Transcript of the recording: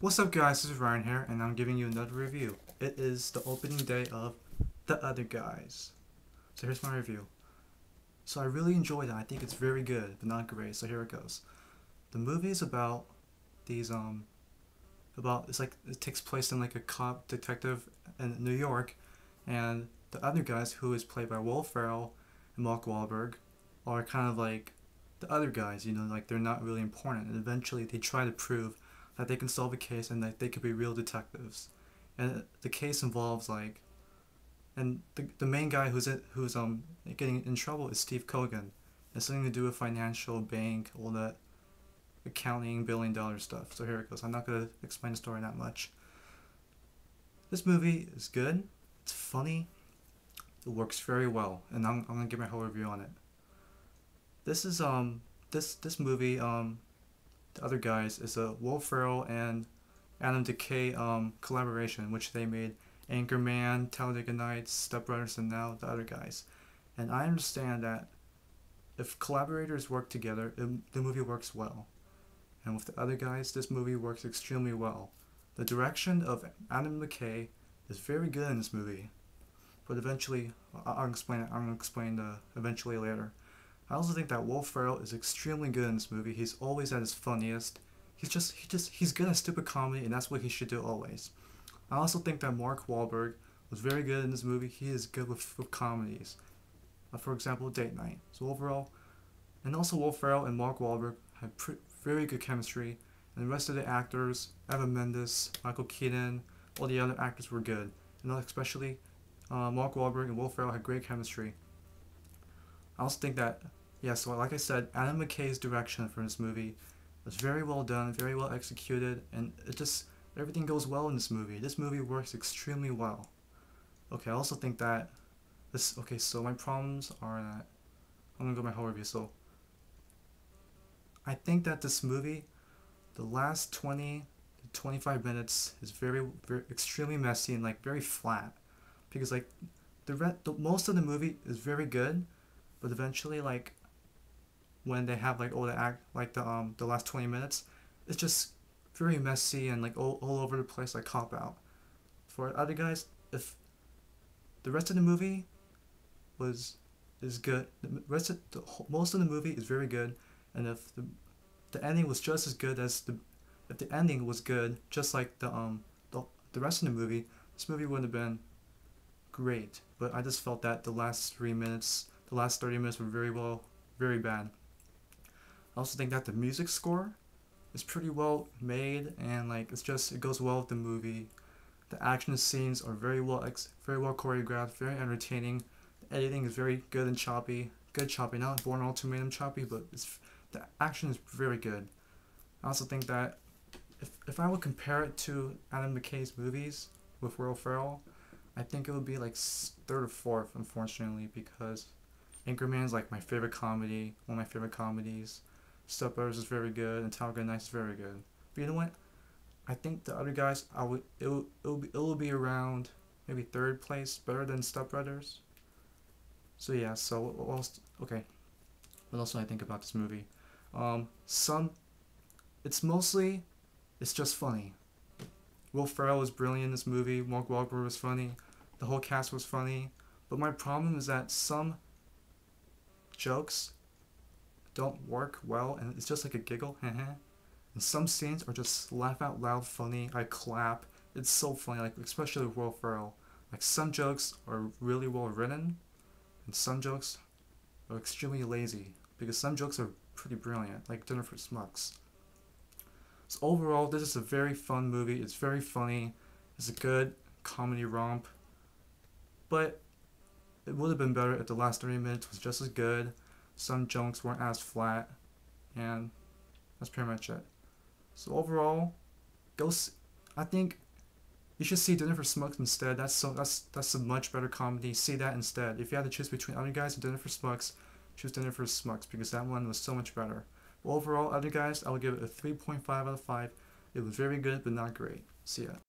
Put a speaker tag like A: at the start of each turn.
A: What's up guys, this is Ryan here and I'm giving you another review. It is the opening day of The Other Guys. So here's my review. So I really enjoyed it. I think it's very good, but not great. So here it goes. The movie is about these it's like it takes place in like a cop detective in New York, and the other guys, who is played by Will Ferrell and Mark Wahlberg, are kind of like the other guys, like they're not really important, and eventually they try to prove that they can solve a case and that they could be real detectives. And the case involves and the main guy who's getting in trouble is Steve Cogan. It's something to do with financial, bank, all that accounting, $1 billion stuff. So here it goes. I'm not gonna explain the story that much. This movie is good. It's funny. It works very well, and I'm gonna give my whole review on it. This is this movie The Other Guys is a Will Ferrell and Adam McKay collaboration, which they made Anchorman, Talladega Nights, Step Brothers, and now The Other Guys. And I understand that if collaborators work together, the movie works well. And with The Other Guys, this movie works extremely well. The direction of Adam McKay is very good in this movie, but eventually I'll explain it. I'm gonna explain the eventually later. I also think that Will Ferrell is extremely good in this movie. He's always at his funniest. He's good at stupid comedy, and that's what he should do always. I also think that Mark Wahlberg was very good in this movie. He is good with comedies. For example, Date Night. So overall, and also Will Ferrell and Mark Wahlberg had very good chemistry, and the rest of the actors, Mendes, Keaton, all the other actors were good. And especially Mark Wahlberg and Will Ferrell had great chemistry. I also think that, yeah, so like I said, Adam McKay's direction for this movie was very well done, very well executed, and everything goes well in this movie. This movie works extremely well. Okay, I also think that so my problems are that, I'm gonna go my whole review. So I think that this movie, the last 20 to 25 minutes is very extremely messy and very flat, because most of the movie is very good, but eventually when they have all the the last 20 minutes, it's just very messy and all over the place, cop out. For Other Guys, if the rest of the movie is good, most of the movie is very good, and if the ending was just as good as if the ending was good just like the rest of the movie, this movie would have been great. But I just felt that the last 30 minutes were very bad. I also think that the music score is pretty well made, and it goes well with the movie. The action scenes are very well choreographed, very entertaining. The editing is very good and choppy. Good choppy, not Born Ultimatum choppy, but the action is very good. I also think that if I would compare it to Adam McKay's movies with Will Ferrell, I think it would be third or fourth, unfortunately, because Anchorman is my favorite comedy, one of my favorite comedies. Step Brothers is very good, and Talladega Nights is very good. But you know what? I think The Other Guys, it'll be around maybe third place, better than Step Brothers. So yeah. So what else? Okay, what else do I think about this movie? It's just funny. Will Ferrell was brilliant in this movie. Mark Wahlberg was funny. The whole cast was funny. But my problem is that some jokes don't work well, and it's just like a giggle, and some scenes are just laugh out loud funny. I clap. It's so funny, especially with Will Ferrell. Some jokes are really well written, and some jokes are extremely lazy, because some jokes are pretty brilliant, like Dinner for Schmucks. So overall, this is a very fun movie. It's very funny. It's a good comedy romp, but it would have been better if the last 30 minutes was just as good. Some jokes weren't as flat, and that's pretty much it. So overall, I think you should see Dinner for Schmucks instead. That's a much better comedy. See that instead. If you had to choose between Other Guys and Dinner for Schmucks, choose Dinner for Schmucks, because that one was so much better. But overall, Other Guys, I would give it a 3.5 out of 5. It was very good, but not great. See ya.